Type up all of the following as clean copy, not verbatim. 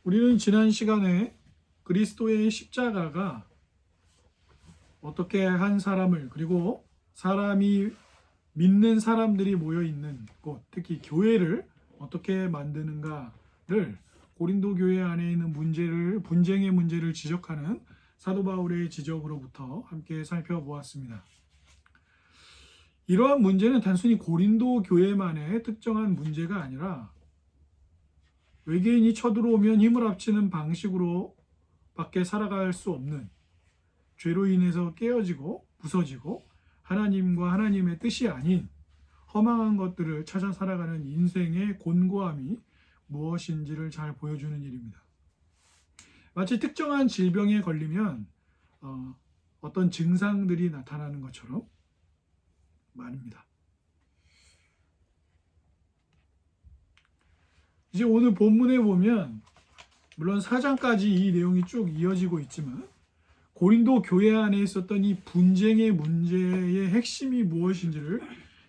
우리는 지난 시간에 그리스도의 십자가가 어떻게 한 사람을, 그리고 사람이 믿는 사람들이 모여 있는 곳, 특히 교회를 어떻게 만드는가를 고린도 교회 안에 있는 분쟁의 문제를 지적하는 사도 바울의 지적으로부터 함께 살펴보았습니다. 이러한 문제는 단순히 고린도 교회만의 특정한 문제가 아니라 외계인이 쳐들어오면 힘을 합치는 방식으로 밖에 살아갈 수 없는, 죄로 인해서 깨어지고 부서지고 하나님과 하나님의 뜻이 아닌 허망한 것들을 찾아 살아가는 인생의 곤고함이 무엇인지를 잘 보여주는 일입니다. 마치 특정한 질병에 걸리면 어떤 증상들이 나타나는 것처럼 말입니다. 이제 오늘 본문에 보면 물론 4장까지 이 내용이 쭉 이어지고 있지만 고린도 교회 안에 있었던 이 분쟁의 문제의 핵심이 무엇인지를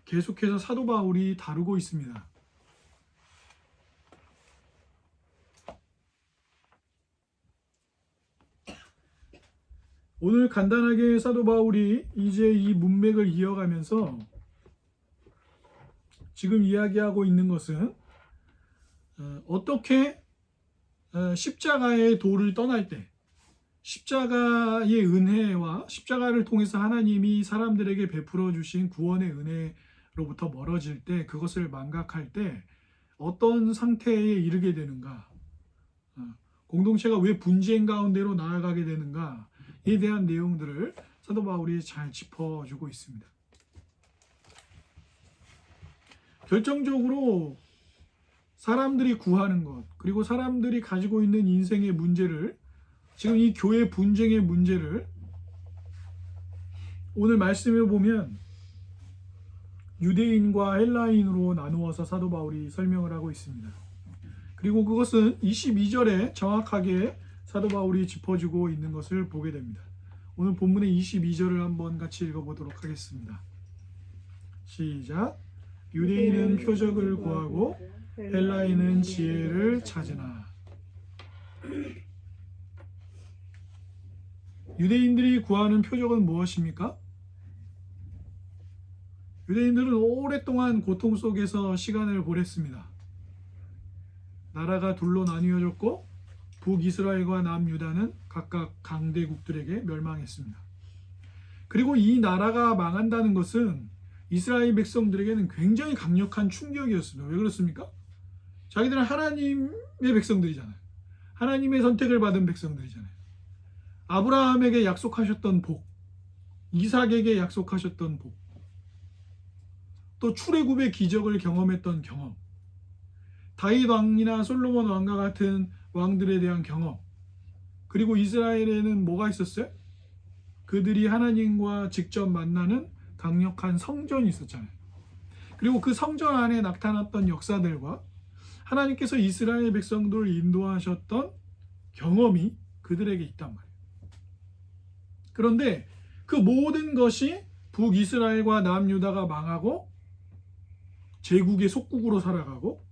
계속해서 사도 바울이 다루고 있습니다. 오늘 간단하게 사도 바울이 이제 이 문맥을 이어가면서 지금 이야기하고 있는 것은 어떻게 십자가의 도를 떠날 때 십자가의 은혜와 십자가를 통해서 하나님이 사람들에게 베풀어 주신 구원의 은혜로부터 멀어질 때, 그것을 망각할 때 어떤 상태에 이르게 되는가, 공동체가 왜 분쟁 가운데로 나아가게 되는가에 대한 내용들을 사도 바울이 잘 짚어주고 있습니다. 결정적으로 사람들이 구하는 것, 그리고 사람들이 가지고 있는 인생의 문제를, 지금 이 교회 분쟁의 문제를 오늘 말씀에 보면 유대인과 헬라인으로 나누어서 사도 바울이 설명을 하고 있습니다. 그리고 그것은 22절에 정확하게 사도 바울이 짚어주고 있는 것을 보게 됩니다. 오늘 본문의 22절을 한번 같이 읽어보도록 하겠습니다. 시작. 유대인은 표적을 구하고 헬라인은 지혜를 찾으나. 유대인들이 구하는 표적은 무엇입니까? 유대인들은 오랫동안 고통 속에서 시간을 보냈습니다. 나라가 둘로 나뉘어졌고 북이스라엘과 남유다는 각각 강대국들에게 멸망했습니다. 그리고 이 나라가 망한다는 것은 이스라엘 백성들에게는 굉장히 강력한 충격이었습니다. 왜 그렇습니까? 자기들은 하나님의 백성들이잖아요. 하나님의 선택을 받은 백성들이잖아요. 아브라함에게 약속하셨던 복, 이삭에게 약속하셨던 복, 또 출애굽의 기적을 경험했던 경험, 다윗 왕이나 솔로몬 왕과 같은 왕들에 대한 경험, 그리고 이스라엘에는 뭐가 있었어요? 그들이 하나님과 직접 만나는 강력한 성전이 있었잖아요. 그리고 그 성전 안에 나타났던 역사들과 하나님께서 이스라엘 백성들을 인도하셨던 경험이 그들에게 있단 말이에요. 그런데 그 모든 것이 북이스라엘과 남유다가 망하고 제국의 속국으로 살아가고,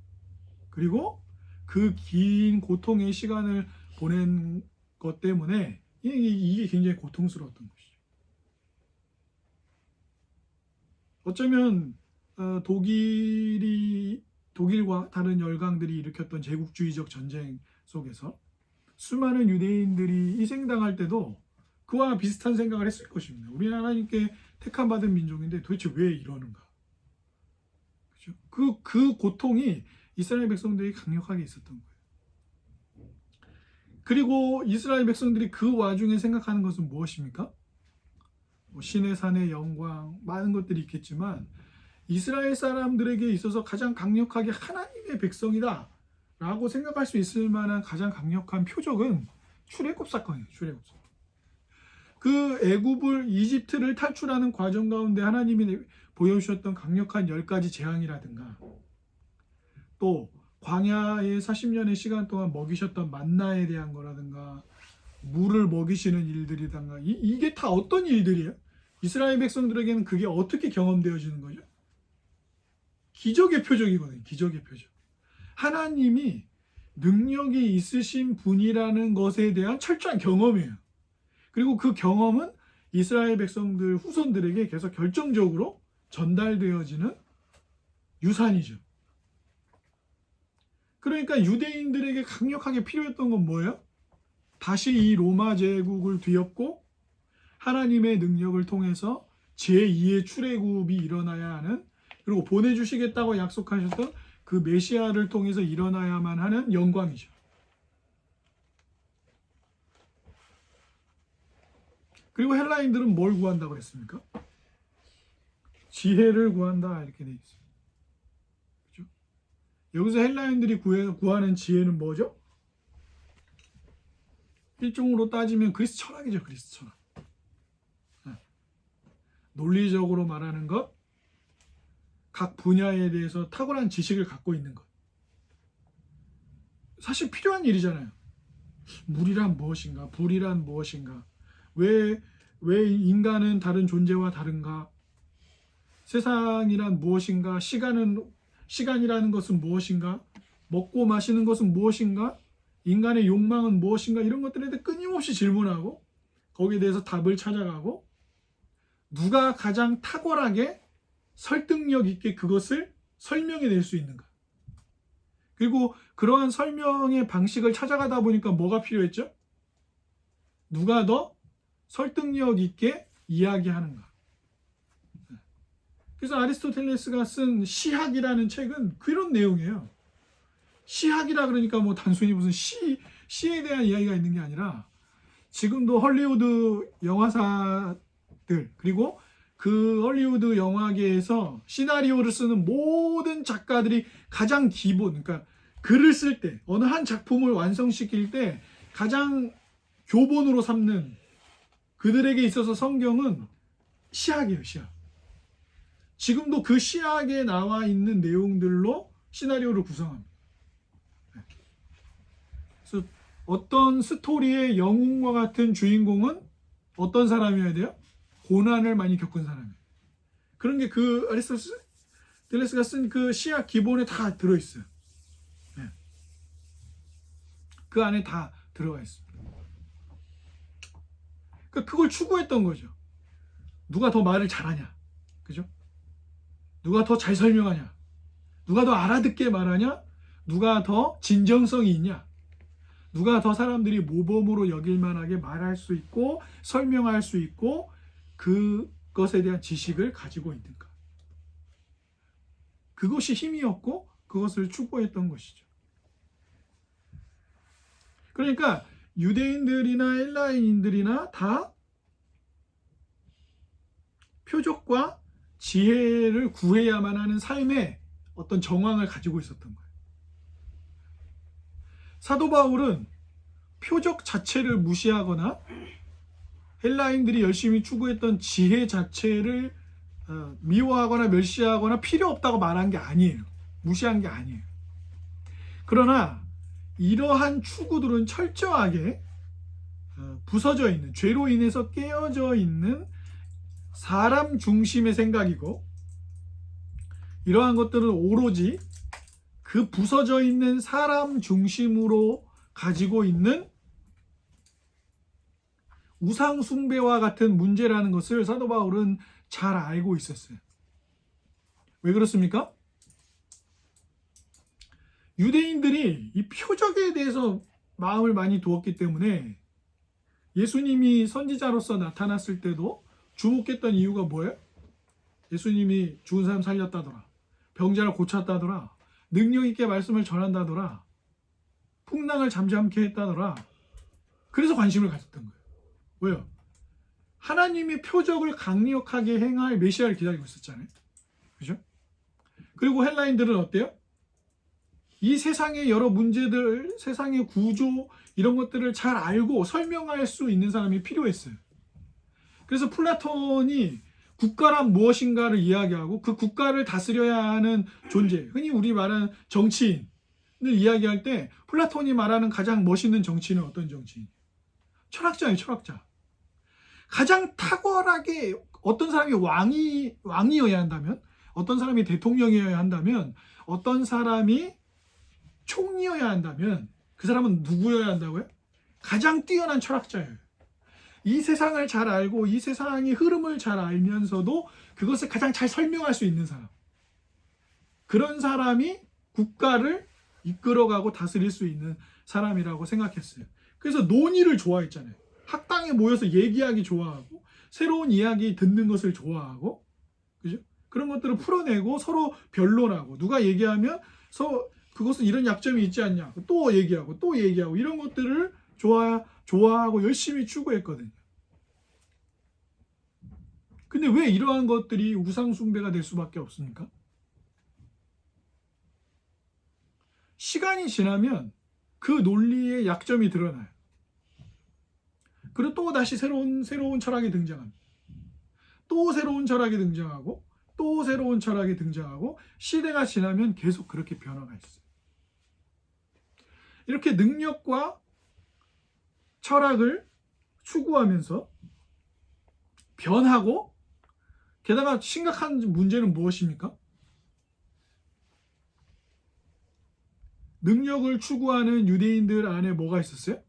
그리고 그 긴 고통의 시간을 보낸 것 때문에 이게 굉장히 고통스러웠던 것이죠. 어쩌면 독일과 다른 열강들이 일으켰던 제국주의적 전쟁 속에서 수많은 유대인들이 희생당할 때도 그와 비슷한 생각을 했을 것입니다. 우리는 하나님께 택함받은 민족인데 도대체 왜 이러는가? 그렇죠? 그 고통이 이스라엘 백성들이 강력하게 있었던 거예요. 그리고 이스라엘 백성들이 그 와중에 생각하는 것은 무엇입니까? 신의 산의 영광, 많은 것들이 있겠지만 이스라엘 사람들에게 있어서 가장 강력하게 하나님의 백성이다 라고 생각할 수 있을 만한 가장 강력한 표적은 출애굽 사건이에요. 출애굽 사건. 그 이집트를 탈출하는 과정 가운데 하나님이 보여주셨던 강력한 10가지 재앙이라든가, 또 광야의 40년의 시간 동안 먹이셨던 만나에 대한 거라든가, 물을 먹이시는 일들이든가, 이게 다 어떤 일들이에요? 이스라엘 백성들에게는 그게 어떻게 경험되어지는 거죠? 기적의 표적이거든요. 기적의 표적. 하나님이 능력이 있으신 분이라는 것에 대한 철저한 경험이에요. 그리고 그 경험은 이스라엘 백성들 후손들에게 계속 결정적으로 전달되어지는 유산이죠. 그러니까 유대인들에게 강력하게 필요했던 건 뭐예요? 다시 이 로마 제국을 뒤엎고 하나님의 능력을 통해서 제2의 출애굽이 일어나야 하는, 그리고 보내주시겠다고 약속하셨던 그 메시아를 통해서 일어나야만 하는 영광이죠. 그리고 헬라인들은 뭘 구한다고 그랬습니까? 지혜를 구한다 이렇게 돼 있어요. 그렇죠? 여기서 헬라인들이 구하는 지혜는 뭐죠? 일종으로 따지면 그리스 철학이죠. 그리스 철학. 논리적으로 말하는 것, 각 분야에 대해서 탁월한 지식을 갖고 있는 것. 사실 필요한 일이잖아요. 물이란 무엇인가? 불이란 무엇인가? 왜 인간은 다른 존재와 다른가? 세상이란 무엇인가? 시간이라는 것은 무엇인가? 먹고 마시는 것은 무엇인가? 인간의 욕망은 무엇인가? 이런 것들에 대해 끊임없이 질문하고 거기에 대해서 답을 찾아가고, 누가 가장 탁월하게 설득력 있게 그것을 설명해낼 수 있는가? 그리고 그러한 설명의 방식을 찾아가다 보니까 뭐가 필요했죠? 누가 더 설득력 있게 이야기하는가? 그래서 아리스토텔레스가 쓴 시학이라는 책은 그런 내용이에요. 시학이라 그러니까 뭐 단순히 무슨 시에 대한 이야기가 있는 게 아니라, 지금도 헐리우드 영화사들, 그리고 그 헐리우드 영화계에서 시나리오를 쓰는 모든 작가들이 가장 기본, 그러니까 글을 쓸 때, 어느 한 작품을 완성시킬 때 가장 교본으로 삼는, 그들에게 있어서 성경은 시학이에요. 시학. 지금도 그 시학에 나와 있는 내용들로 시나리오를 구성합니다. 그래서 어떤 스토리의 영웅과 같은 주인공은 어떤 사람이어야 돼요? 고난을 많이 겪은 사람이에요. 그런 게 그 아리스토텔레스가 쓴 그 시학 기본에 다 들어있어요. 네. 그 안에 다 들어가 있습니다. 그러니까 그걸 추구했던 거죠. 누가 더 말을 잘하냐, 그죠? 누가 더 잘 설명하냐, 누가 더 알아듣게 말하냐, 누가 더 진정성이 있냐, 누가 더 사람들이 모범으로 여길 만하게 말할 수 있고 설명할 수 있고 그것에 대한 지식을 가지고 있는가. 그것이 힘이었고 그것을 추구했던 것이죠. 그러니까 유대인들이나 헬라인들이나 다 표적과 지혜를 구해야만 하는 삶의 어떤 정황을 가지고 있었던 거예요. 사도 바울은 표적 자체를 무시하거나 헬라인들이 열심히 추구했던 지혜 자체를 미워하거나 멸시하거나 필요 없다고 말한 게 아니에요. 무시한 게 아니에요. 그러나 이러한 추구들은 철저하게 부서져 있는, 죄로 인해서 깨어져 있는 사람 중심의 생각이고, 이러한 것들은 오로지 그 부서져 있는 사람 중심으로 가지고 있는 우상 숭배와 같은 문제라는 것을 사도 바울은 잘 알고 있었어요. 왜 그렇습니까? 유대인들이 이 표적에 대해서 마음을 많이 두었기 때문에 예수님이 선지자로서 나타났을 때도 주목했던 이유가 뭐예요? 예수님이 죽은 사람 살렸다더라, 병자를 고쳤다더라, 능력 있게 말씀을 전한다더라, 풍랑을 잠잠케 했다더라. 그래서 관심을 가졌던 거예요. 왜요? 하나님의 표적을 강력하게 행할 메시아를 기다리고 있었잖아요. 그죠? 그리고 헬라인들은 어때요? 이 세상의 여러 문제들, 세상의 구조, 이런 것들을 잘 알고 설명할 수 있는 사람이 필요했어요. 그래서 플라톤이 국가란 무엇인가를 이야기하고 그 국가를 다스려야 하는 존재, 흔히 우리 말하는 정치인을 이야기할 때 플라톤이 말하는 가장 멋있는 정치인은 어떤 정치인? 철학자예요. 철학자. 가장 탁월하게 어떤 사람이 왕이어야 한다면, 어떤 사람이 대통령이어야 한다면, 어떤 사람이 총리여야 한다면 그 사람은 누구여야 한다고요? 가장 뛰어난 철학자예요. 이 세상을 잘 알고 이 세상의 흐름을 잘 알면서도 그것을 가장 잘 설명할 수 있는 사람. 그런 사람이 국가를 이끌어가고 다스릴 수 있는 사람이라고 생각했어요. 그래서 논의를 좋아했잖아요. 학당에 모여서 얘기하기 좋아하고 새로운 이야기 듣는 것을 좋아하고, 그죠? 그런 것들을 풀어내고 서로 변론하고, 누가 얘기하면 그것은 이런 약점이 있지 않냐 또 얘기하고 또 얘기하고, 이런 것들을 좋아하고 열심히 추구했거든요. 근데 왜 이러한 것들이 우상숭배가 될 수밖에 없습니까? 시간이 지나면 그 논리의 약점이 드러나요. 그리고 또 다시 새로운 철학이 등장합니다. 또 새로운 철학이 등장하고 또 새로운 철학이 등장하고, 시대가 지나면 계속 그렇게 변화가 있어요. 이렇게 능력과 철학을 추구하면서 변하고, 게다가 심각한 문제는 무엇입니까? 능력을 추구하는 유대인들 안에 뭐가 있었어요?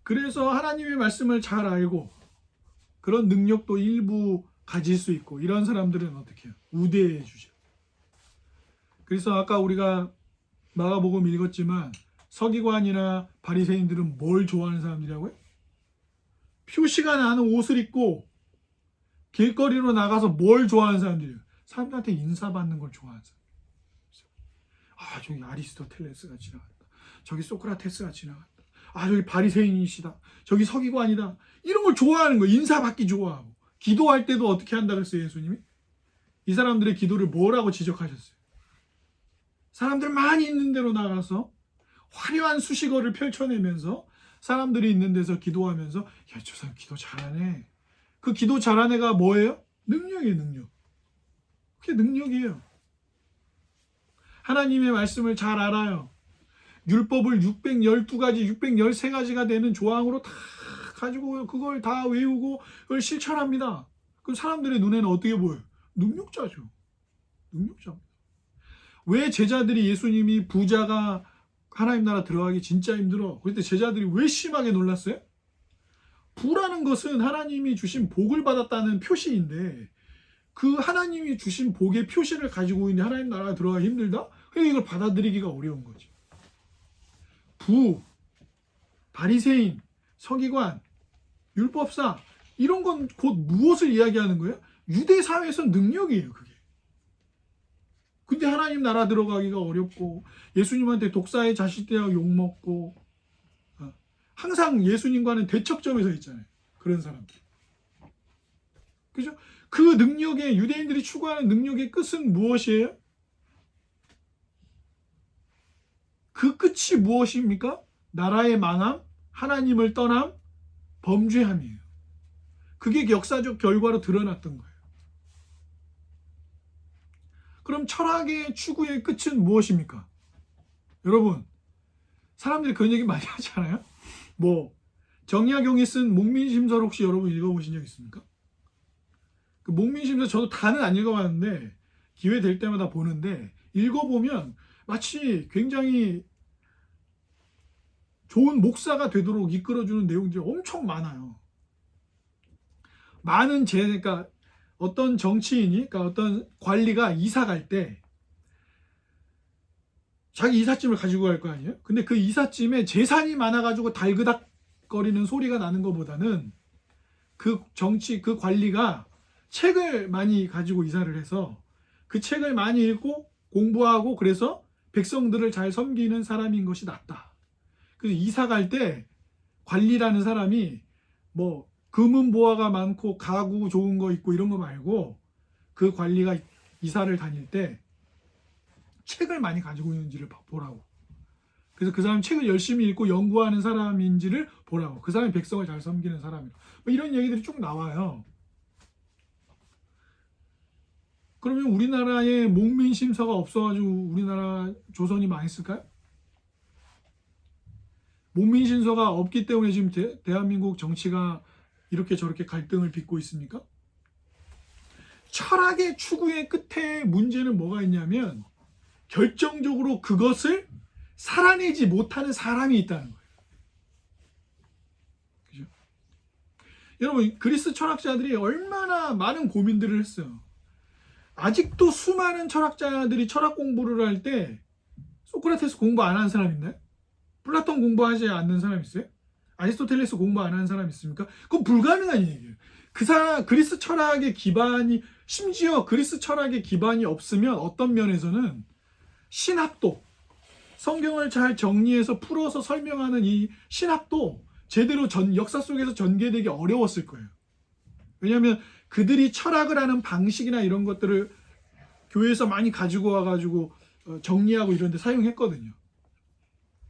그래서 하나님의 말씀을 잘 알고 그런 능력도 일부 가질 수 있고, 이런 사람들은 어떻게 해요? 우대해 주죠. 그래서 아까 우리가 마가복음 읽었지만 서기관이나 바리새인들은 뭘 좋아하는 사람들이라고요? 표시가 나는 옷을 입고 길거리로 나가서 뭘 좋아하는 사람들이에요? 사람들한테 인사받는 걸 좋아하는 사람. 저기 아리스토텔레스가 지나갔다. 저기 소크라테스가 지나갔다. 저기 바리새인이시다. 저기 서기관이다. 이런 걸 좋아하는 거예요. 인사받기 좋아하고. 기도할 때도 어떻게 한다 그랬어요, 예수님이? 이 사람들의 기도를 뭐라고 지적하셨어요? 사람들 많이 있는 데로 나가서 화려한 수식어를 펼쳐내면서 사람들이 있는 데서 기도하면서, 야, 저 사람 기도 잘하네. 그 기도 잘하는 애가 뭐예요? 능력이에요, 능력. 그게 능력이에요. 하나님의 말씀을 잘 알아요. 율법을 612가지, 613가지가 되는 조항으로 다 가지고 그걸 다 외우고 그걸 실천합니다. 그럼 사람들의 눈에는 어떻게 보여요? 능력자죠. 능력자입니다. 왜 제자들이 예수님이 부자가 하나님 나라 들어가기 진짜 힘들어, 그때 제자들이 왜 심하게 놀랐어요? 부라는 것은 하나님이 주신 복을 받았다는 표시인데, 그 하나님이 주신 복의 표시를 가지고 있는 하나님 나라에 들어가기 힘들다? 그러니까 이걸 받아들이기가 어려운 거지. 부, 바리새인, 서기관, 율법사, 이런 건 곧 무엇을 이야기하는 거예요? 유대 사회에서 능력이에요, 그게. 근데 하나님 나라 들어가기가 어렵고, 예수님한테 독사의 자식되어 욕먹고, 항상 예수님과는 대척점에 서 있잖아요, 그런 사람들. 그죠? 그 능력의, 유대인들이 추구하는 능력의 끝은 무엇이에요? 그 끝이 무엇입니까? 나라의 망함, 하나님을 떠남, 범죄함이에요. 그게 역사적 결과로 드러났던 거예요. 그럼 철학의 추구의 끝은 무엇입니까? 여러분, 사람들이 그런 얘기 많이 하잖아요. 정약용이 쓴 목민심서를 혹시 여러분 읽어보신 적 있습니까? 그 목민심서 저도 다는 안 읽어봤는데 기회 될 때마다 보는데, 읽어보면 마치 굉장히 좋은 목사가 되도록 이끌어주는 내용들이 엄청 많아요. 그러니까 어떤 정치인이, 그러니까 어떤 관리가 이사 갈 때 자기 이삿짐을 가지고 갈 거 아니에요? 근데 그 이삿짐에 재산이 많아가지고 달그닥거리는 소리가 나는 것보다는 그 관리가 책을 많이 가지고 이사를 해서 그 책을 많이 읽고 공부하고, 그래서 백성들을 잘 섬기는 사람인 것이 낫다. 그래서 이사 갈 때 관리라는 사람이 금은보화가 많고 가구 좋은 거 있고 이런 거 말고, 그 관리가 이사를 다닐 때 책을 많이 가지고 있는지를 보라고. 그래서 그 사람이 책을 열심히 읽고 연구하는 사람인지를 보라고. 그 사람이 백성을 잘 섬기는 사람이라고. 이런 얘기들이 쭉 나와요. 그러면 우리나라에 목민심서가 없어가지고 우리나라 조선이 망했을까요? 목민심서가 없기 때문에 지금 대한민국 정치가 이렇게 저렇게 갈등을 빚고 있습니까? 철학의 추구의 끝에 문제는 뭐가 있냐면 결정적으로 그것을 살아내지 못하는 사람이 있다는 거예요. 그죠? 여러분, 그리스 철학자들이 얼마나 많은 고민들을 했어요. 아직도 수많은 철학자들이 철학 공부를 할 때 소크라테스 공부 안 하는 사람 있나요? 플라톤 공부하지 않는 사람 있어요? 아리스토텔레스 공부 안 하는 사람 있습니까? 그건 불가능한 얘기예요. 그리스 철학의 기반이, 심지어 그리스 철학의 기반이 없으면 어떤 면에서는 신학도, 성경을 잘 정리해서 풀어서 설명하는 이 신학도 제대로 역사 속에서 전개되기 어려웠을 거예요. 왜냐하면 그들이 철학을 하는 방식이나 이런 것들을 교회에서 많이 가지고 와가지고 정리하고 이런 데 사용했거든요.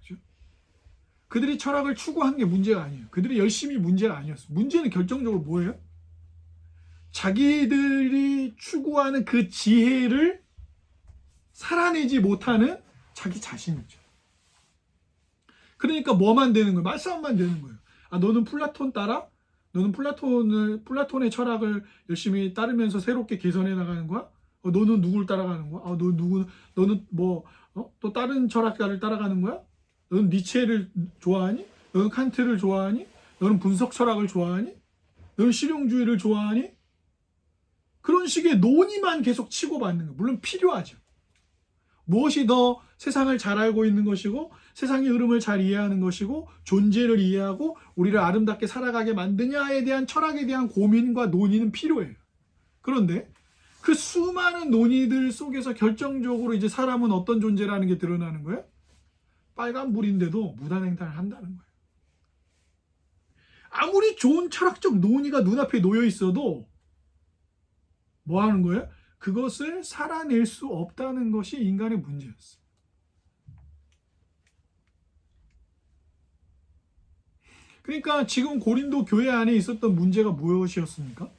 그렇죠? 그들이 철학을 추구한 게 문제가 아니에요. 그들이 열심히 문제가 아니었어요. 문제는 결정적으로 뭐예요? 자기들이 추구하는 그 지혜를 살아내지 못하는 자기 자신이죠. 그러니까 뭐만 되는 거예요? 말싸움만 되는 거예요. 아, 너는 플라톤 따라? 너는 플라톤의 철학을 열심히 따르면서 새롭게 개선해 나가는 거야? 너는 누굴 따라가는 거야? 너는 또 다른 철학자를 따라가는 거야? 너는 니체를 좋아하니? 너는 칸트를 좋아하니? 너는 분석 철학을 좋아하니? 너는 실용주의를 좋아하니? 그런 식의 논의만 계속 치고받는 거예요. 물론 필요하죠. 무엇이 더 세상을 잘 알고 있는 것이고 세상의 흐름을 잘 이해하는 것이고 존재를 이해하고 우리를 아름답게 살아가게 만드냐에 대한 철학에 대한 고민과 논의는 필요해요. 그런데 그 수많은 논의들 속에서 결정적으로 이제 사람은 어떤 존재라는 게 드러나는 거예요? 빨간불인데도 무단횡단을 한다는 거예요. 아무리 좋은 철학적 논의가 눈앞에 놓여 있어도 뭐 하는 거예요? 그것을 살아낼 수 없다는 것이 인간의 문제였어요. 그러니까 지금 고린도 교회 안에 있었던 문제가 무엇이었습니까?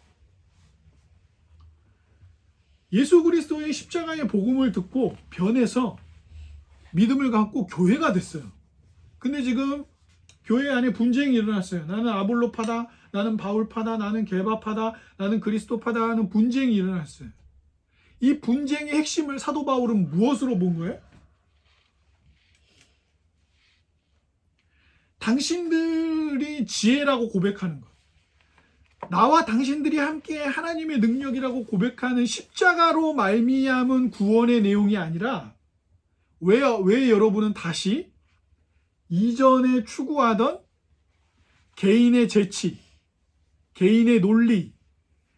예수 그리스도의 십자가의 복음을 듣고 변해서 믿음을 갖고 교회가 됐어요. 근데 지금 교회 안에 분쟁이 일어났어요. 나는 아볼로파다, 나는 바울파다, 나는 게바파다, 나는 그리스도파다 하는 분쟁이 일어났어요. 이 분쟁의 핵심을 사도 바울은 무엇으로 본 거예요? 당신들이 지혜라고 고백하는 것, 나와 당신들이 함께 하나님의 능력이라고 고백하는 십자가로 말미암은 구원의 내용이 아니라 왜 여러분은 다시 이전에 추구하던 개인의 재치, 개인의 논리,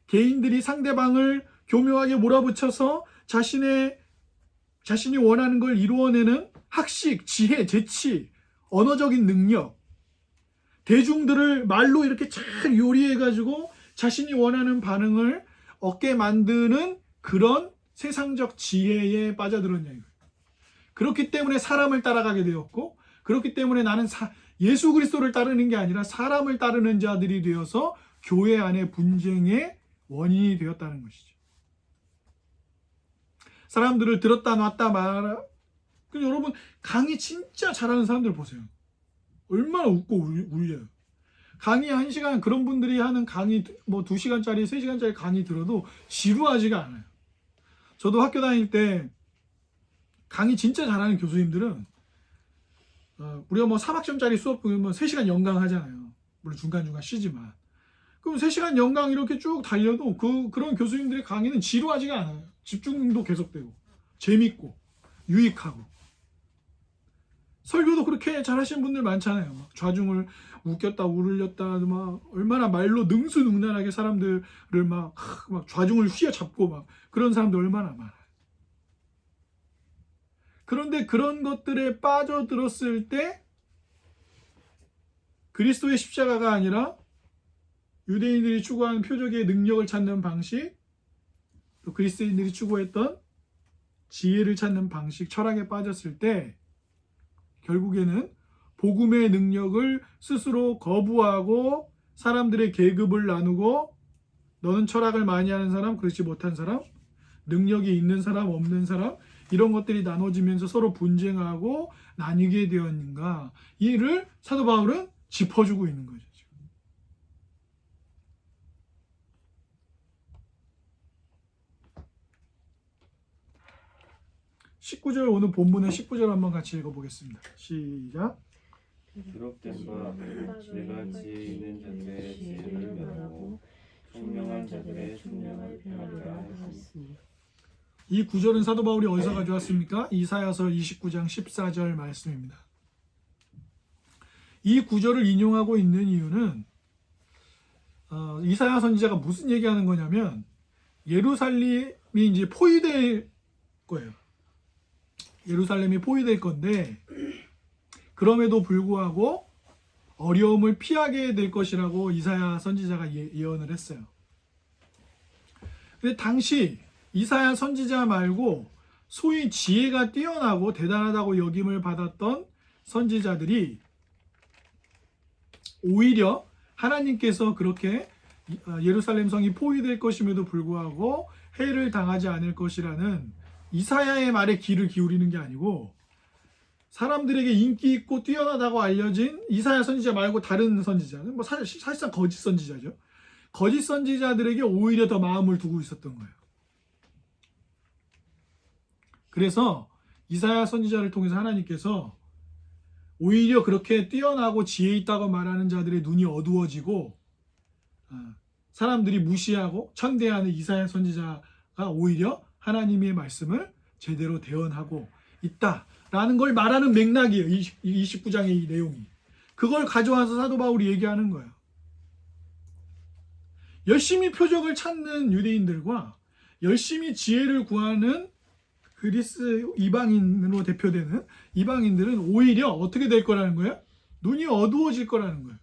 개인들이 상대방을 교묘하게 몰아붙여서 자신이 원하는 걸 이루어내는 학식, 지혜, 재치, 언어적인 능력, 대중들을 말로 이렇게 잘 요리해가지고 자신이 원하는 반응을 얻게 만드는 그런 세상적 지혜에 빠져들었냐 이거예요. 그렇기 때문에 사람을 따라가게 되었고, 그렇기 때문에 나는 예수 그리스도를 따르는 게 아니라 사람을 따르는 자들이 되어서 교회 안의 분쟁의 원인이 되었다는 것이죠. 사람들을 들었다 놨다 말아. 여러분, 강의 진짜 잘하는 사람들 보세요. 얼마나 웃고 울려요. 강의 1시간, 그런 분들이 하는 강의 2시간짜리, 3시간짜리 강의 들어도 지루하지가 않아요. 저도 학교 다닐 때 강의 진짜 잘하는 교수님들은 우리가 3학점짜리 수업 보면 3시간 연강 하잖아요. 물론 중간중간 쉬지만. 그럼 3시간 연강 이렇게 쭉 달려도 그런 교수님들의 강의는 지루하지가 않아요. 집중도 계속되고 재밌고 유익하고. 설교도 그렇게 잘하시는 분들 많잖아요. 막 좌중을 웃겼다 울렸다 막 얼마나 말로 능수능란하게 사람들을 막 좌중을 휘어잡고 막 그런 사람들 얼마나 많아요. 그런데 그런 것들에 빠져들었을 때 그리스도의 십자가가 아니라 유대인들이 추구하는 표적의 능력을 찾는 방식, 또 그리스도인들이 추구했던 지혜를 찾는 방식, 철학에 빠졌을 때 결국에는 복음의 능력을 스스로 거부하고 사람들의 계급을 나누고 너는 철학을 많이 하는 사람, 그렇지 못한 사람, 능력이 있는 사람, 없는 사람, 이런 것들이 나눠지면서 서로 분쟁하고 나뉘게 되었는가, 이를 사도 바울은 짚어주고 있는 거죠. 19절 오늘 본문의 19절 한번 같이 읽어보겠습니다. 시작. 기록된 바 내가 지혜 있는 자들의 지혜를 멸하고 총명한 자들의 총명을 폐하리라 했으니. 이 구절은 사도 바울이 어디서 가져왔습니까? 이사야서 29장 14절 말씀입니다. 이 구절을 인용하고 있는 이유는 이사야 선지자가 무슨 얘기하는 거냐면 예루살렘이 이제 포위될 거예요. 예루살렘이 포위될 건데 그럼에도 불구하고 어려움을 피하게 될 것이라고 이사야 선지자가 예언을 했어요. 근데 당시 이사야 선지자 말고 소위 지혜가 뛰어나고 대단하다고 여김을 받았던 선지자들이 오히려 하나님께서 그렇게 예루살렘 성이 포위될 것임에도 불구하고 해를 당하지 않을 것이라는 이사야의 말에 귀를 기울이는 게 아니고 사람들에게 인기 있고 뛰어나다고 알려진 이사야 선지자 말고 다른 선지자는 사실상 거짓 선지자죠. 거짓 선지자들에게 오히려 더 마음을 두고 있었던 거예요. 그래서 이사야 선지자를 통해서 하나님께서 오히려 그렇게 뛰어나고 지혜 있다고 말하는 자들의 눈이 어두워지고 사람들이 무시하고 천대하는 이사야 선지자가 오히려 하나님의 말씀을 제대로 대언하고 있다라는 걸 말하는 맥락이에요. 29장의 이 내용이. 그걸 가져와서 사도 바울이 얘기하는 거예요. 열심히 표적을 찾는 유대인들과 열심히 지혜를 구하는 그리스 이방인으로 대표되는 이방인들은 오히려 어떻게 될 거라는 거예요? 눈이 어두워질 거라는 거예요.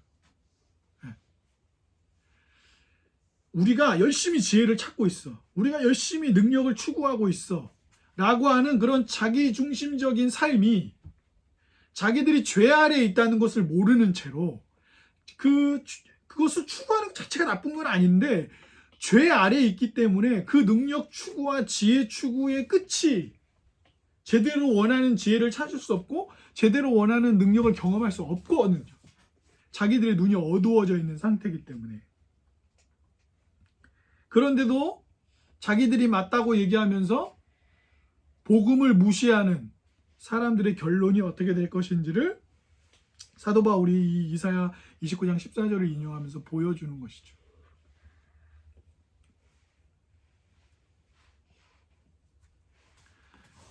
우리가 열심히 지혜를 찾고 있어. 우리가 열심히 능력을 추구하고 있어. 라고 하는 그런 자기중심적인 삶이 자기들이 죄 아래에 있다는 것을 모르는 채로 그것을 추구하는 것 자체가 나쁜 건 아닌데 죄 아래에 있기 때문에 그 능력 추구와 지혜 추구의 끝이 제대로 원하는 지혜를 찾을 수 없고 제대로 원하는 능력을 경험할 수 없거든요. 자기들의 눈이 어두워져 있는 상태이기 때문에. 그런데도 자기들이 맞다고 얘기하면서 복음을 무시하는 사람들의 결론이 어떻게 될 것인지를 사도 바울이 이 이사야 29장 14절을 인용하면서 보여주는 것이죠.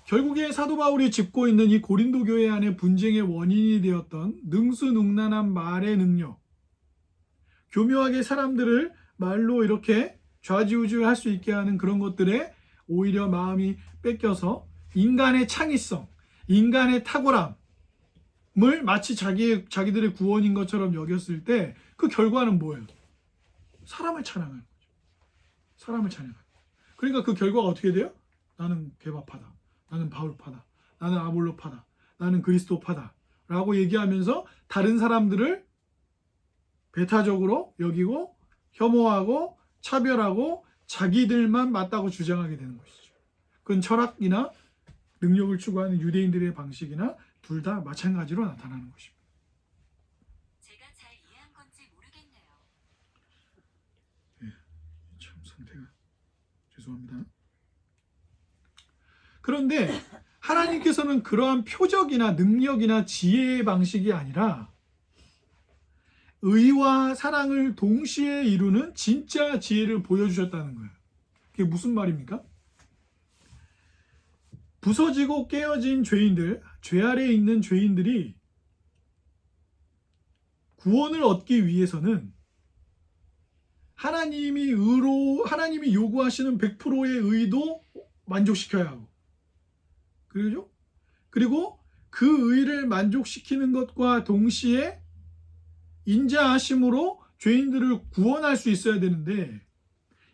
결국에 사도 바울이 짚고 있는 이 고린도 교회 안에 분쟁의 원인이 되었던 능수능란한 말의 능력, 교묘하게 사람들을 말로 이렇게 좌지우지할 수 있게 하는 그런 것들에 오히려 마음이 뺏겨서 인간의 창의성, 인간의 탁월함을 마치 자기들의 구원인 것처럼 여겼을 때 그 결과는 뭐예요? 사람을 찬양하는 거죠. 사람을 찬양하는 거죠. 그러니까 그 결과가 어떻게 돼요? 나는 개바파다. 나는 바울파다. 나는 아볼로파다. 나는 그리스도파다. 라고 얘기하면서 다른 사람들을 배타적으로 여기고 혐오하고 차별하고 자기들만 맞다고 주장하게 되는 것이죠. 그건 철학이나 능력을 추구하는 유대인들의 방식이나 둘 다 마찬가지로 나타나는 것입니다. 제가 잘 이해한 건지 모르겠네요. 참 상태가 죄송합니다. 그런데 하나님께서는 그러한 표적이나 능력이나 지혜의 방식이 아니라 의와 사랑을 동시에 이루는 진짜 지혜를 보여주셨다는 거예요. 그게 무슨 말입니까? 부서지고 깨어진 죄인들, 죄 아래에 있는 죄인들이 구원을 얻기 위해서는 하나님이 요구하시는 100%의 의도 만족시켜야 하고, 그리고 그 의를 만족시키는 것과 동시에 인자하심으로 죄인들을 구원할 수 있어야 되는데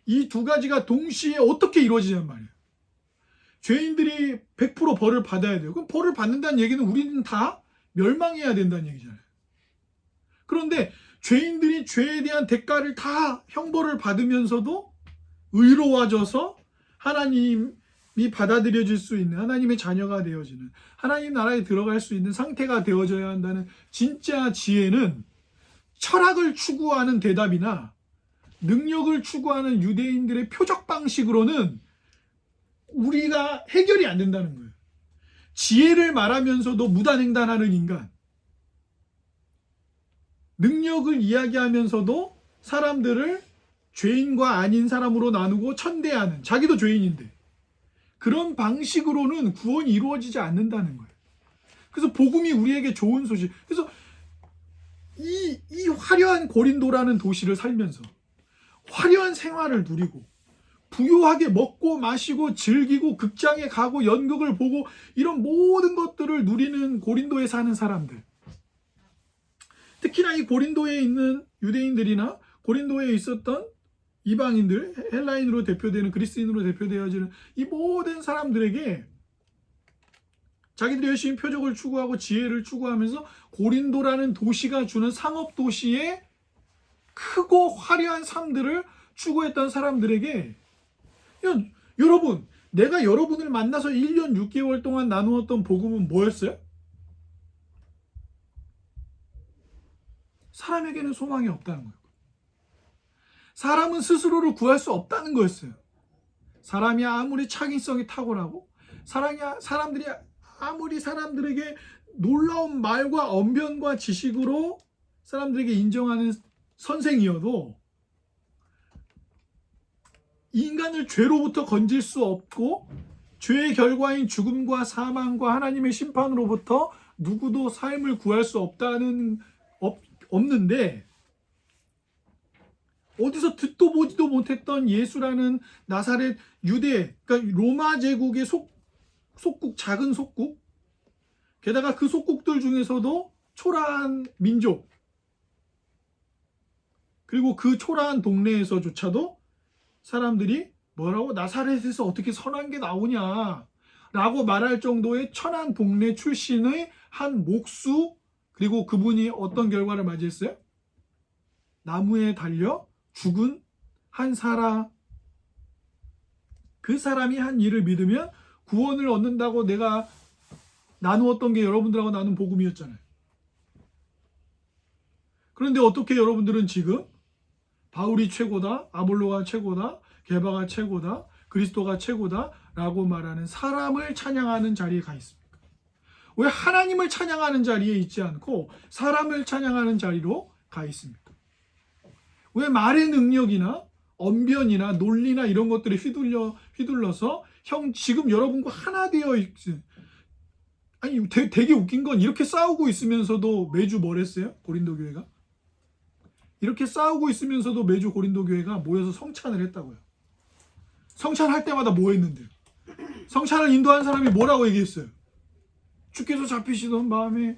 이 두 가지가 동시에 어떻게 이루어지냔 말이에요. 죄인들이 100% 벌을 받아야 돼요. 그럼 벌을 받는다는 얘기는 우리는 다 멸망해야 된다는 얘기잖아요. 그런데 죄인들이 죄에 대한 대가를 다 형벌을 받으면서도 의로워져서 하나님이 받아들여질 수 있는 하나님의 자녀가 되어지는 하나님 나라에 들어갈 수 있는 상태가 되어져야 한다는 진짜 지혜는 철학을 추구하는 대답이나 능력을 추구하는 유대인들의 표적 방식으로는 우리가 해결이 안 된다는 거예요. 지혜를 말하면서도 무단횡단하는 인간, 능력을 이야기하면서도 사람들을 죄인과 아닌 사람으로 나누고 천대하는, 자기도 죄인인데 그런 방식으로는 구원이 이루어지지 않는다는 거예요. 그래서 복음이 우리에게 좋은 소식. 그래서 이 화려한 고린도라는 도시를 살면서 화려한 생활을 누리고 부유하게 먹고 마시고 즐기고 극장에 가고 연극을 보고 이런 모든 것들을 누리는 고린도에 사는 사람들, 특히나 이 고린도에 있는 유대인들이나 고린도에 있었던 이방인들, 헬라인으로 대표되는, 그리스인으로 대표되어지는 이 모든 사람들에게 자기들이 열심히 표적을 추구하고 지혜를 추구하면서 고린도라는 도시가 주는 상업 도시의 크고 화려한 삶들을 추구했던 사람들에게, 여러분, 내가 여러분을 만나서 1년 6개월 동안 나누었던 복음은 뭐였어요? 사람에게는 소망이 없다는 거예요. 사람은 스스로를 구할 수 없다는 거였어요. 사람이 아무리 창의성이 탁월하고 사람들이 아무리 사람들에게 놀라운 말과 언변과 지식으로 사람들에게 인정하는 선생이어도 인간을 죄로부터 건질 수 없고 죄의 결과인 죽음과 사망과 하나님의 심판으로부터 누구도 삶을 구할 수 없는데, 어디서 듣도 보지도 못했던 예수라는 나사렛 유대, 그러니까 로마 제국의 속국, 작은 속국, 게다가 그 속국들 중에서도 초라한 민족, 그리고 그 초라한 동네에서조차도 사람들이 뭐라고, 나사렛에서 어떻게 선한 게 나오냐 라고 말할 정도의 천한 동네 출신의 한 목수, 그리고 그분이 어떤 결과를 맞이했어요? 나무에 달려 죽은 한 사람, 그 사람이 한 일을 믿으면 구원을 얻는다고 내가 나누었던 게 여러분들하고 나눈 복음이었잖아요. 그런데 어떻게 여러분들은 지금 바울이 최고다, 아볼로가 최고다, 게바가 최고다, 그리스도가 최고다 라고 말하는 사람을 찬양하는 자리에 가 있습니까? 왜 하나님을 찬양하는 자리에 있지 않고 사람을 찬양하는 자리로 가 있습니까? 왜 말의 능력이나 언변이나 논리나 이런 것들에 휘둘러서 지금 여러분과 하나 되어 있지. 아니, 되게 웃긴 건 이렇게 싸우고 있으면서도 매주 뭘 했어요? 고린도 교회가? 이렇게 싸우고 있으면서도 매주 고린도 교회가 모여서 성찬을 했다고요. 성찬할 때마다 뭐 했는데요? 성찬을 인도한 사람이 뭐라고 얘기했어요? 주께서 잡히시던 마음에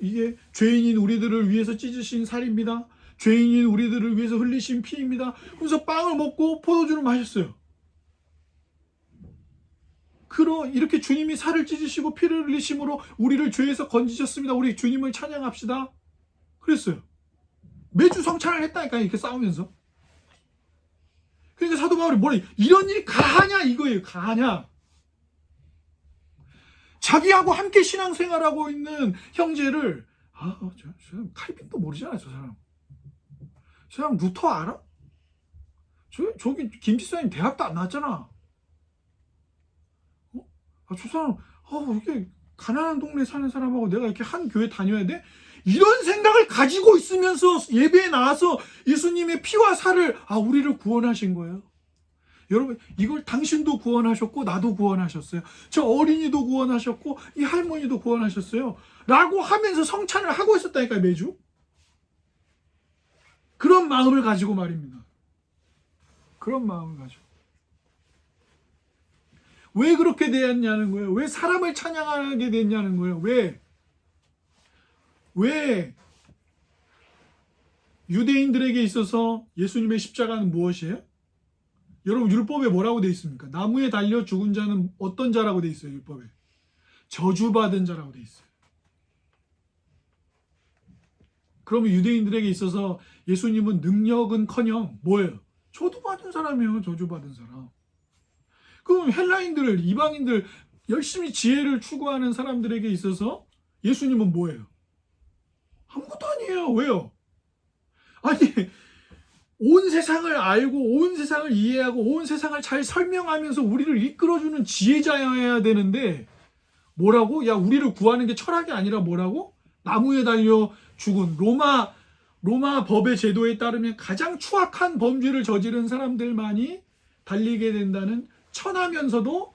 이게 죄인인 우리들을 위해서 찢으신 살입니다. 죄인인 우리들을 위해서 흘리신 피입니다. 그래서 빵을 먹고 포도주를 마셨어요. 이렇게 주님이 살을 찢으시고 피를 흘리심으로 우리를 죄에서 건지셨습니다. 우리 주님을 찬양합시다. 그랬어요. 매주 성찬을 했다니까, 이렇게 싸우면서. 그러니까 사도 바울이 이런 일이 가하냐 이거예요. 가하냐. 자기하고 함께 신앙생활하고 있는 형제를, 저 사람 칼빈도 모르잖아요. 저 사람 루터 알아? 저기 김지사님 대학도 안 나왔잖아. 저 사람 이렇게 가난한 동네에 사는 사람하고 내가 이렇게 한 교회 다녀야 돼? 이런 생각을 가지고 있으면서 예배에 나와서 예수님의 피와 살을, 우리를 구원하신 거예요. 여러분, 이걸 당신도 구원하셨고 나도 구원하셨어요. 저 어린이도 구원하셨고 이 할머니도 구원하셨어요. 라고 하면서 성찬을 하고 있었다니까요, 매주. 그런 마음을 가지고 말입니다. 그런 마음을 가지고. 왜 그렇게 되었냐는 거예요. 왜 사람을 찬양하게 됐냐는 거예요. 왜 유대인들에게 있어서 예수님의 십자가는 무엇이에요? 여러분, 율법에 뭐라고 되어 있습니까? 나무에 달려 죽은 자는 어떤 자라고 되어 있어요? 율법에 저주받은 자라고 되어 있어요. 그러면 유대인들에게 있어서 예수님은 능력은커녕 뭐예요? 저주받은 사람이에요. 저주받은 사람. 그럼 헬라인들, 이방인들, 열심히 지혜를 추구하는 사람들에게 있어서 예수님은 뭐예요? 아무것도 아니에요. 왜요? 아니, 온 세상을 알고 온 세상을 이해하고 온 세상을 잘 설명하면서 우리를 이끌어주는 지혜자여야 되는데 뭐라고? 야, 우리를 구하는 게 철학이 아니라 뭐라고? 나무에 달려 죽은 로마 법의 제도에 따르면 가장 추악한 범죄를 저지른 사람들만이 달리게 된다는, 천하면서도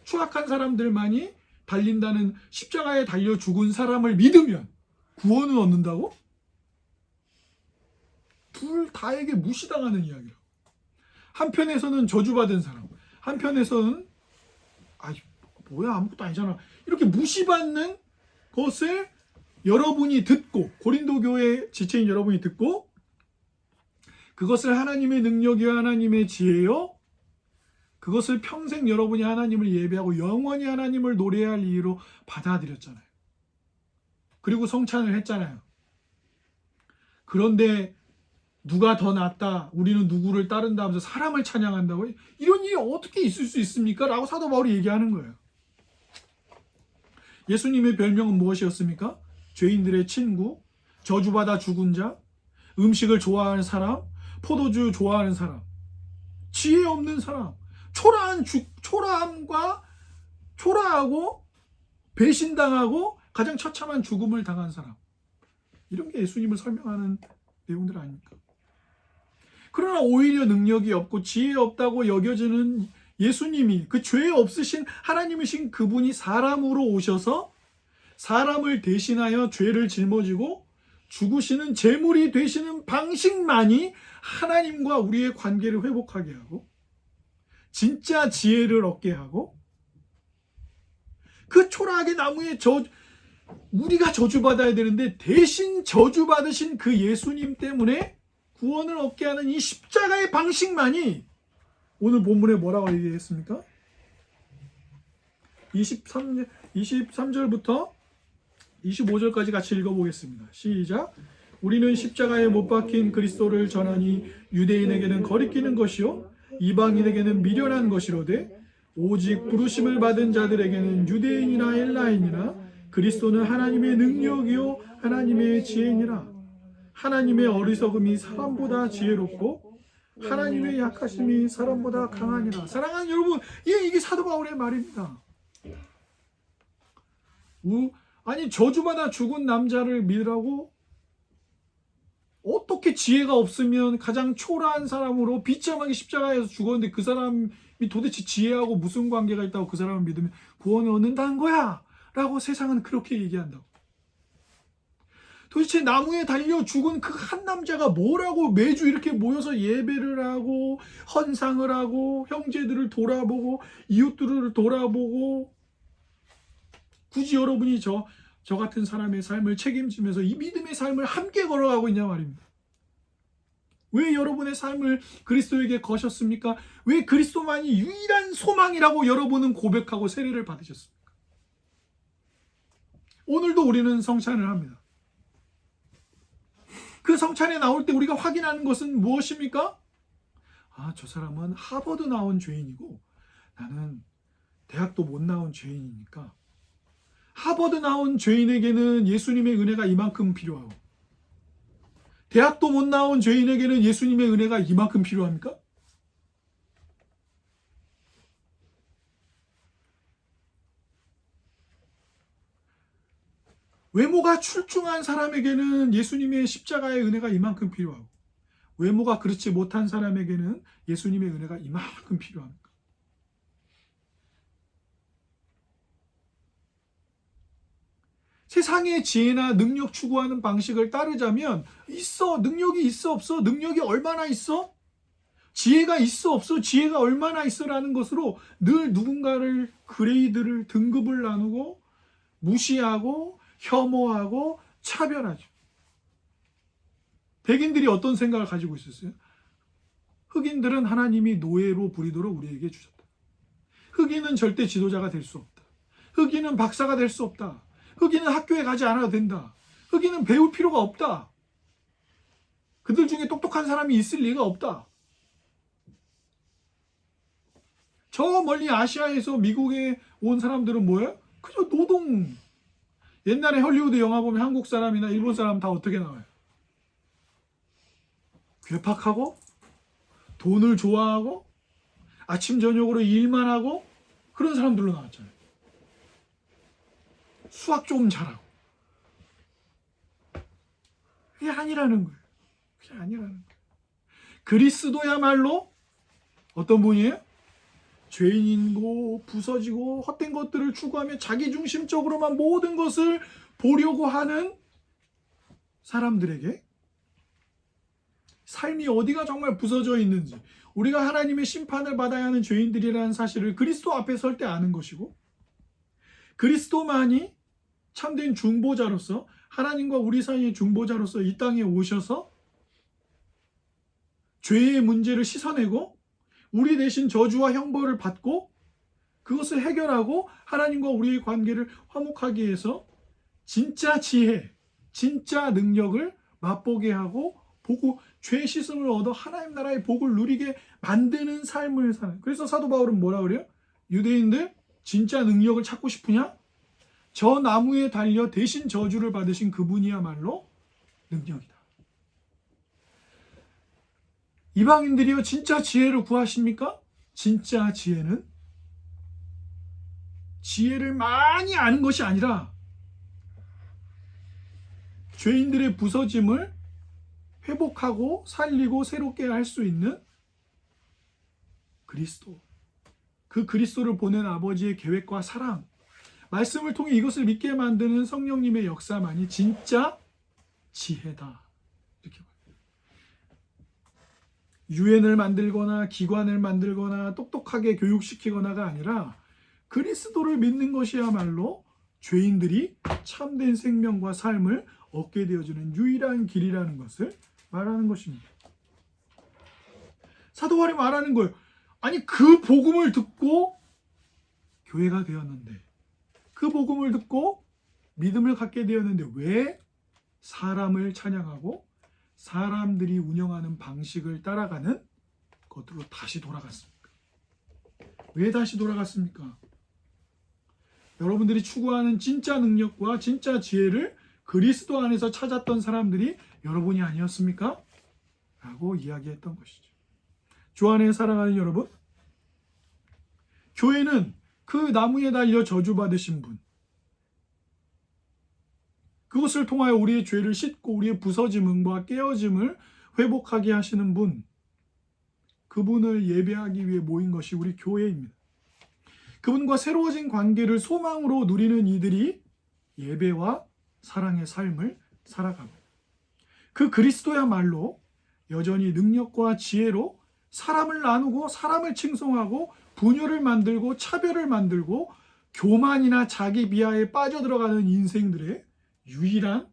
추악한 사람들만이 달린다는 십자가에 달려 죽은 사람을 믿으면 구원을 얻는다고? 둘 다에게 무시당하는 이야기라고. 한편에서는 저주받은 사람, 한편에서는 뭐야 아무것도 아니잖아, 이렇게 무시받는 것을 여러분이 듣고, 고린도 교회 지체인 여러분이 듣고, 그것을 하나님의 능력이요 하나님의 지혜요, 그것을 평생 여러분이 하나님을 예배하고 영원히 하나님을 노래할 이유로 받아들였잖아요. 그리고 성찬을 했잖아요. 그런데 누가 더 낫다, 우리는 누구를 따른다 하면서 사람을 찬양한다고? 이런 일이 어떻게 있을 수 있습니까? 라고 사도 바울이 얘기하는 거예요. 예수님의 별명은 무엇이었습니까? 죄인들의 친구, 저주받아 죽은 자, 음식을 좋아하는 사람, 포도주 좋아하는 사람, 지혜 없는 사람, 초라하고 배신당하고 가장 처참한 죽음을 당한 사람. 이런 게 예수님을 설명하는 내용들 아닙니까? 그러나 오히려 능력이 없고 지혜 없다고 여겨지는 예수님이, 그 죄 없으신 하나님이신 그분이 사람으로 오셔서 사람을 대신하여 죄를 짊어지고 죽으시는 제물이 되시는 방식만이 하나님과 우리의 관계를 회복하게 하고 진짜 지혜를 얻게 하고, 그 초라하게 나무에 우리가 저주받아야 되는데 대신 저주받으신 그 예수님 때문에 구원을 얻게 하는 이 십자가의 방식만이, 오늘 본문에 뭐라고 얘기했습니까? 23절부터 25절까지 같이 읽어보겠습니다. 시작. 우리는 십자가에 못 박힌 그리스도를 전하니 유대인에게는 거리끼는 것이요 이방인에게는 미련한 것이로되 오직 부르심을 받은 자들에게는 유대인이나 헬라인이나 그리스도는 하나님의 능력이요 하나님의 지혜니라. 하나님의 어리석음이 사람보다 지혜롭고 하나님의 약하심이 사람보다 강하니라. 사랑하는 여러분, 이게 사도 바울의 말입니다. 아니, 저주받아 죽은 남자를 믿으라고? 어떻게 지혜가 없으면 가장 초라한 사람으로 비참하게 십자가에서 죽었는데 그 사람이 도대체 지혜하고 무슨 관계가 있다고 그 사람을 믿으면 구원을 얻는다는 거야? 라고 세상은 그렇게 얘기한다고. 도대체 나무에 달려 죽은 그 한 남자가 뭐라고 매주 이렇게 모여서 예배를 하고 헌상을 하고 형제들을 돌아보고 이웃들을 돌아보고, 굳이 여러분이 저 같은 사람의 삶을 책임지면서 이 믿음의 삶을 함께 걸어가고 있냐 말입니다. 왜 여러분의 삶을 그리스도에게 거셨습니까? 왜 그리스도만이 유일한 소망이라고 여러분은 고백하고 세례를 받으셨습니까? 오늘도 우리는 성찬을 합니다. 그 성찬에 나올 때 우리가 확인하는 것은 무엇입니까? 저 사람은 하버드 나온 죄인이고 나는 대학도 못 나온 죄인이니까, 하버드 나온 죄인에게는 예수님의 은혜가 이만큼 필요하고 대학도 못 나온 죄인에게는 예수님의 은혜가 이만큼 필요합니까? 외모가 출중한 사람에게는 예수님의 십자가의 은혜가 이만큼 필요하고 외모가 그렇지 못한 사람에게는 예수님의 은혜가 이만큼 필요합니다. 세상의 지혜나 능력 추구하는 방식을 따르자면 능력이 있어 없어? 능력이 얼마나 있어? 지혜가 있어 없어? 지혜가 얼마나 있어라는 것으로 늘 누군가를 그레이드를 등급을 나누고 무시하고 혐오하고 차별하죠. 백인들이 어떤 생각을 가지고 있었어요? 흑인들은 하나님이 노예로 부리도록 우리에게 주셨다. 흑인은 절대 지도자가 될 수 없다. 흑인은 박사가 될 수 없다. 흑인은 학교에 가지 않아도 된다. 흑인은 배울 필요가 없다. 그들 중에 똑똑한 사람이 있을 리가 없다. 저 멀리 아시아에서 미국에 온 사람들은 뭐예요? 그저 노동. 옛날에 헐리우드 영화 보면 한국 사람이나 일본 사람 다 어떻게 나와요? 괴팍하고 돈을 좋아하고 아침 저녁으로 일만 하고 그런 사람들로 나왔잖아요. 수학 좀 잘하고. 그게 아니라는 거예요. 그게 아니라는 거예요. 그리스도야말로 어떤 분이에요? 죄인이고 부서지고 헛된 것들을 추구하며 자기중심적으로만 모든 것을 보려고 하는 사람들에게 삶이 어디가 정말 부서져 있는지, 우리가 하나님의 심판을 받아야 하는 죄인들이라는 사실을 그리스도 앞에 설 때 아는 것이고, 그리스도만이 참된 중보자로서, 하나님과 우리 사이의 중보자로서 이 땅에 오셔서 죄의 문제를 씻어내고 우리 대신 저주와 형벌을 받고 그것을 해결하고 하나님과 우리의 관계를 화목하게 해서 진짜 지혜, 진짜 능력을 맛보게 하고 보고 죄 씻음을 얻어 하나님 나라의 복을 누리게 만드는 삶을 사는. 그래서 사도 바울은 뭐라 그래요? 유대인들 진짜 능력을 찾고 싶으냐? 저 나무에 달려 대신 저주를 받으신 그분이야말로 능력이다. 이방인들이요, 진짜 지혜를 구하십니까? 진짜 지혜는 지혜를 많이 아는 것이 아니라 죄인들의 부서짐을 회복하고 살리고 새롭게 할 수 있는 그리스도, 그 그리스도를 보낸 아버지의 계획과 사랑, 말씀을 통해 이것을 믿게 만드는 성령님의 역사만이 진짜 지혜다. 이렇게 봐요. 유엔을 만들거나 기관을 만들거나 똑똑하게 교육시키거나가 아니라 그리스도를 믿는 것이야말로 죄인들이 참된 생명과 삶을 얻게 되어주는 유일한 길이라는 것을 말하는 것입니다. 사도 바울이 말하는 거예요. 아니, 그 복음을 듣고 교회가 되었는데, 그 복음을 듣고 믿음을 갖게 되었는데 왜 사람을 찬양하고 사람들이 운영하는 방식을 따라가는 것들로 다시 돌아갔습니까? 왜 다시 돌아갔습니까? 여러분들이 추구하는 진짜 능력과 진짜 지혜를 그리스도 안에서 찾았던 사람들이 여러분이 아니었습니까? 라고 이야기했던 것이죠. 주 안에 사랑하는 여러분, 교회는 그 나무에 달려 저주받으신 분, 그것을 통하여 우리의 죄를 씻고 우리의 부서짐과 깨어짐을 회복하게 하시는 분, 그분을 예배하기 위해 모인 것이 우리 교회입니다. 그분과 새로워진 관계를 소망으로 누리는 이들이 예배와 사랑의 삶을 살아갑니다. 그 그리스도야말로 여전히 능력과 지혜로 사람을 나누고 사람을 칭송하고 분열을 만들고 차별을 만들고 교만이나 자기 비하에 빠져들어가는 인생들의 유일한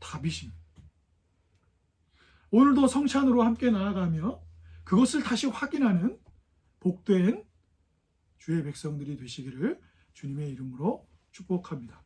답이십니다. 오늘도 성찬으로 함께 나아가며 그것을 다시 확인하는 복된 주의 백성들이 되시기를 주님의 이름으로 축복합니다.